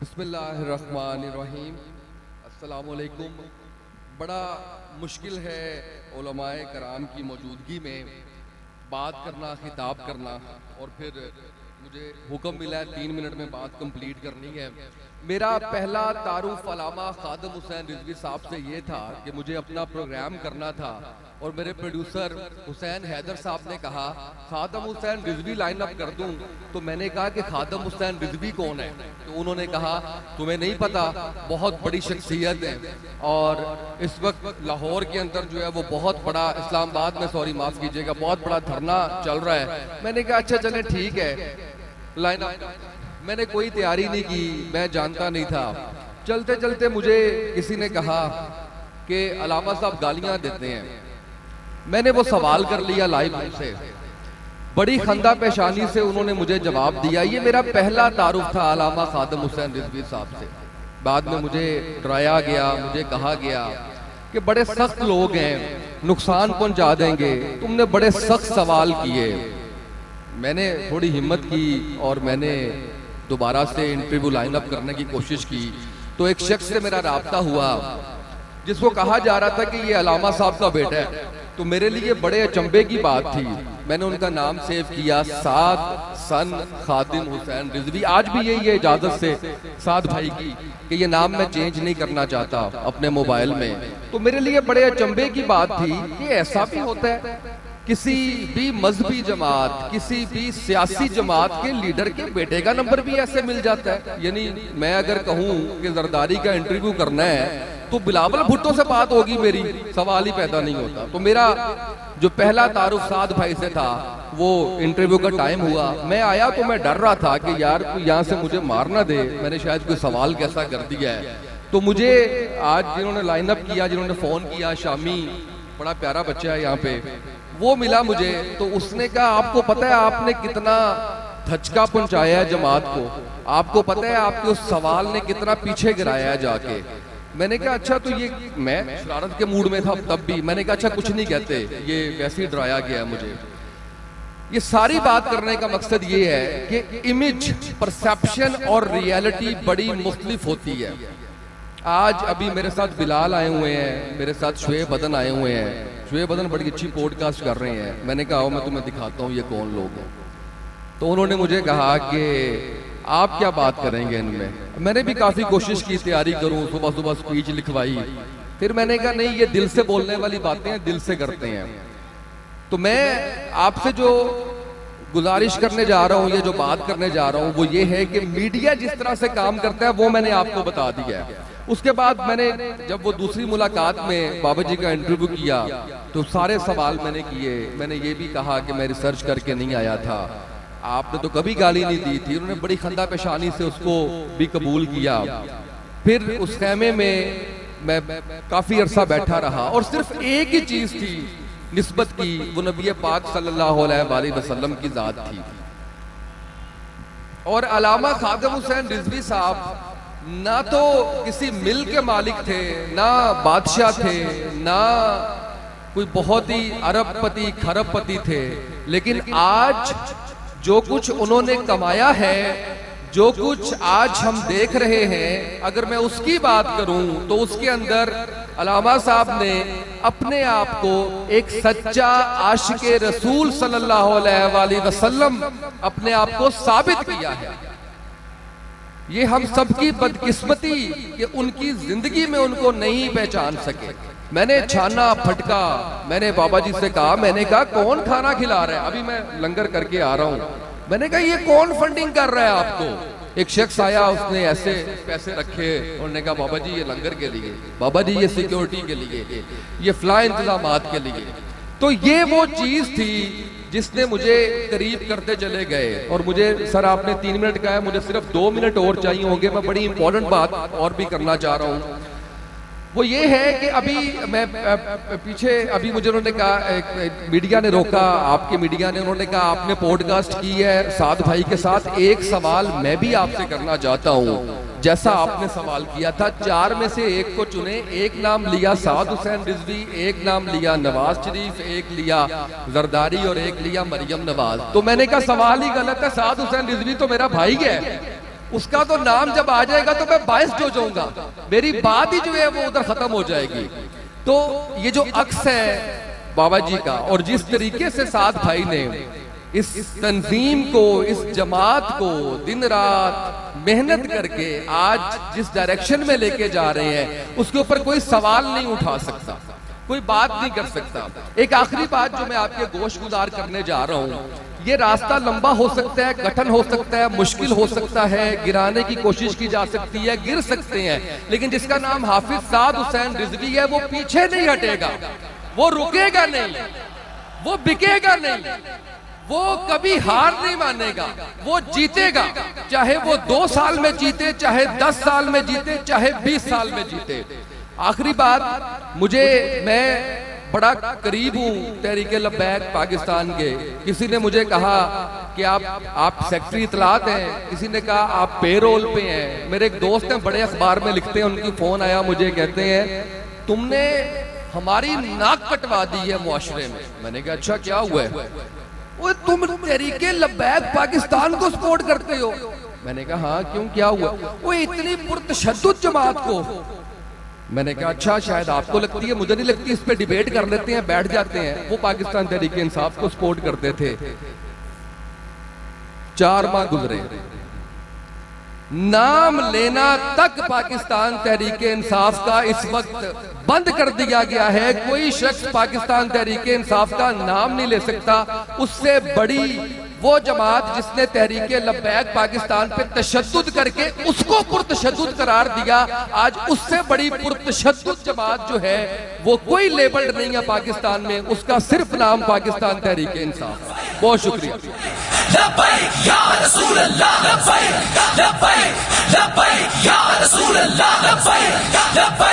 बिस्मिल्लाहिर्रहमानिर्रहीम। अस्सलामुअलैकुम। बड़ा मुश्किल है उलमाए कराम की मौजूदगी में बात करना, खिताब करना, और फिर मुझे हुक्म मिला है 3 मिनट में बात कंप्लीट करनी है। मेरा पहला तारुफ अलामा खादम हुसैन रिजवी साहब से ये था कि मुझे अपना प्रोग्राम करना था, और मेरे प्रोड्यूसर हुसैन हैदर साहब ने कहा खादम हुसैन रिजवी लाइन अप कर दूं। तो मैंने कहा कि खादम हुसैन रिजवी कौन है? तो उन्होंने कहा तुम्हें नहीं पता, बहुत बड़ी शख्सियत है, और इस वक्त लाहौर के अंदर जो है वो बहुत बड़ा, इस्लामाबाद में, सॉरी माफ कीजिएगा, बहुत बड़ा धरना चल रहा है। मैंने कहा अच्छा चले ठीक है, लाइन अप। मैंने कोई तैयारी नहीं की, मैं जानता नहीं था। चलते चलते मुझे किसी ने कहा कि अलामा साहब गालियां देते हैं। मैंने वो सवाल कर लिया लाइव से, बड़ी खंदा पेशानी से उन्होंने मुझे जवाब दिया। ये मेरा पहला तारुफ था अलामा खादम हुसैन रिजवी साहब से। बाद में मुझे डराया गया, मुझे कहा गया कि बड़े सख्त लोग हैं, नुकसान पहुंचा देंगे, तुमने बड़े सख्त सवाल किए। मैंने थोड़ी हिम्मत की और मैंने दोबारा से इंटरव्यू लाइन अप करने की कोशिश की। तो एक शख्स से मेरा राब्ता हुआ जिसको कहा जा रहा था कि ये अलामा साहब का बेटा है। तो मेरे लिए बड़े अचंभे की बात थी। मैंने उनका नाम सेव किया, साद सन खादिम हुसैन रिजवी। आज भी यही है इजाजत से साद भाई की कि ये नाम मैं चेंज नहीं करना चाहता अपने मोबाइल में। तो मेरे लिए बड़े अचंभे की बात थी कि ऐसा भी होता है, किसी भी मजहबी जमात, किसी भी सियासी जमात के लीडर के बेटे का नंबर भी ऐसे मिल जाता है। यानी मैं अगर कहूं कि जरदारी का इंटरव्यू करना है तो बिलावल भुट्टो से बात होगी मेरी, सवाल ही पैदा नहीं होता। तो मेरा जो पहला तारुफ साद भाई से था, वो इंटरव्यू का टाइम हुआ। मैं आया तो मैं डर रहा था कि यार कोई यहाँ से मुझे मार ना दे, मैंने शायद कोई सवाल कैसा कर दिया है। तो मुझे आज जिन्होंने लाइन अप किया, जिन्होंने फोन किया, शामी बड़ा प्यारा बच्चा है यहाँ पे, वो मिला मुझे। तो उसने कहा आपको पता है आपने कितना धचका पहुंचाया है जमात को, आपको पता है आपके उस सवाल ने कितना पीछे गिराया है जाके। मैंने कहा अच्छा, तो ये मैं शरारत के मूड में था तब भी। मैंने कहा अच्छा कुछ नहीं कहते, ये वैसे ही डराया गया मुझे। ये सारी बात करने का मकसद ये है कि इमेज, परसेप्शन और रियलिटी बड़ी मुख्तलिफ होती है। आज अभी मेरे साथ बिलाल आए हुए हैं, मेरे साथ शुएब बदन आए हुए हैं। शुएब बदन बड़ी अच्छी पॉडकास्ट कर रहे हैं। मैंने कहा मैं तुम्हें दिखाता हूँ ये कौन लोग हैं। तो उन्होंने मुझे कहा कि आप क्या बात करेंगे इनमें। मैंने भी काफ़ी कोशिश की तैयारी करूँ, सुबह सुबह स्पीच लिखवाई। फिर मैंने कहा नहीं, ये दिल से बोलने वाली बातें हैं, दिल से करते हैं। तो मैं आपसे जो गुजारिश करने जा रहा हूँ, ये जो बात करने जा रहा हूँ, वो ये है कि मीडिया जिस तरह से काम करता है वो मैंने आपको बता दिया है। उसके बाद मैंने जब वो दूसरी मुलाकात में बाबा जी का इंटरव्यू किया तो सारे सवाल मैंने किए। मैंने ये भी कहा कि मैं रिसर्च करके नहीं आया था, आपने तो कभी गाली नहीं दी थी। उन्होंने बड़ी खंदा पेशानी से उसको भी कबूल किया। फिर उस खेमे में मैं काफ़ी अरसा बैठा रहा और सिर्फ एक ही चीज़ थी निस्बत की, वो नबी पाक सल्लल्लाहु अलैहि वसल्लम की ज़ात थी। और अलामा खादम हुसैन रिजवी साहब ना तो किसी मिल के मालिक थे, ना बादशाह थे, ना कोई बहुत ही अरबपति खरबपति थे, लेकिन आज जो कुछ उन्होंने कमाया है, जो कुछ आज हम देख रहे हैं, अगर मैं उसकी बात करूं तो उसके अंदर अलामा साहब ने अपने आप को एक सच्चा आशिके रसूल सल्लल्लाहु अलैहि वसल्लम अपने आप को साबित किया है। ये हम सबकी बदकिस्मती कि उनकी जिंदगी में उनको नहीं पहचान सके। मैंने छाना फटका, मैंने बाबा जी से कहा, मैंने कहा कौन खाना खिला रहा है, अभी मैं लंगर करके आ रहा हूँ। मैंने कहा ये कौन फंडिंग कर रहा है आपको। एक शख्स आया, उसने ऐसे पैसे रखे, उन्होंने कहा बाबा जी ये लंगर के लिए, बाबा जी ये सिक्योरिटी के लिए, ये फ्लाई इंतजामात के लिए। तो ये वो चीज थी जिसने मुझे करीब करते चले गए। और मुझे सर आपने 3 मिनट कहा है, मुझे सिर्फ 2 मिनट और चाहिए होंगे। मैं बड़ी इंपॉर्टेंट बात और भी करना चाह रहा हूँ। वो ये है कि अभी मैं पीछे अभी मुझे उन्होंने कहा, मीडिया ने रोका, आपके मीडिया ने, उन्होंने कहा आपने पॉडकास्ट की है साद भाई के साथ, एक सवाल मैं भी आपसे करना चाहता हूँ। जैसा आपने सवाल किया था, 4 में से एक को चुने। एक नाम लिया साद हुसैन रिजवी, एक नाम लिया नवाज शरीफ, एक लिया जरदारी और एक लिया मरियम नवाज। तो मैंने कहा सवाल ही गलत है, साद हुसैन रिजवी तो मेरा भाई है। उसका तो नाम जब आ जाएगा तो मैं बायस हो जाऊंगा, मेरी बात ही जो है वो उधर खत्म हो जाएगी। तो ये जो अक्स है बाबा जी का, और जिस तरीके से साद भाई ने इस तंजीम को, इस जमात को दिन रात मेहनत करके आज जिस डायरेक्शन में लेके जा रहे हैं, उसके ऊपर कोई सवाल नहीं उठा सकता, कोई बात नहीं कर सकता। एक आखिरी बात जो मैं आपके गोशगुजार करने जा रहा हूं, ये रास्ता लंबा हो सकता है, कठिन हो सकता है, मुश्किल हो सकता है, गिराने की कोशिश की जा सकती है, गिर सकते हैं, लेकिन जिसका नाम हाफिज साद हुसैन रिजवी है वो पीछे नहीं हटेगा, वो रुकेगा नहीं, वो बिकेगा नहीं, वो कभी हार नहीं मानेगा, वो जीतेगा। चाहे वो 2 साल में जीते, चाहे 10 साल में जीते, चाहे 20 साल में जीते। आखिरी बात, मैं बड़ा करीब हूँ तहरीक लब्बैक पाकिस्तान के। किसी ने मुझे कहा कि आप सेक्रेटरी इतलात हैं, किसी ने कहा आप पेरोल पे हैं। मेरे एक दोस्त हैं, बड़े अखबार में लिखते हैं, उनकी फोन आया, मुझे कहते हैं तुमने हमारी नाक कटवा दी है मुआशरे में। मैंने कहा अच्छा क्या हुआ है? वो तुम तहरीक लब्बैक पाकिस्तान को सपोर्ट करते हो। मैंने कहा हाँ क्यों, क्या हुआ? वो इतनी पुरतशद्दुद जमात को। मैंने कहा अच्छा शायद आपको लगती है, मुझे नहीं लगती, इस पे डिबेट कर लेते हैं, बैठ जाते हैं। वो पाकिस्तान तहरीक इंसाफ को सपोर्ट करते थे। 4 माह गुजरे, नाम लेना तक पाकिस्तान तहरीक इंसाफ का इस वक्त बंद कर दिया गया है। कोई शख्स पाकिस्तान तहरीक इंसाफ का नाम नहीं ले सकता। उससे बड़ी वो जमात जिसने तहरीक लब्बैक पाकिस्तान पे तशद्दुद करके उसको पुरतशद्दुद करार दिया, आज उससे बड़ी पुरतशद्दुद जमात जो है वो कोई लेबल्ड नहीं है पाकिस्तान में, उसका सिर्फ नाम पाकिस्तान तहरीक इंसाफ। बहुत शुक्रिया। लब्बैक या रसूल अल्लाह, लब्बैक लब्बैक लब्बैक या रसूल अल्लाह, लब्बैक लब्बैक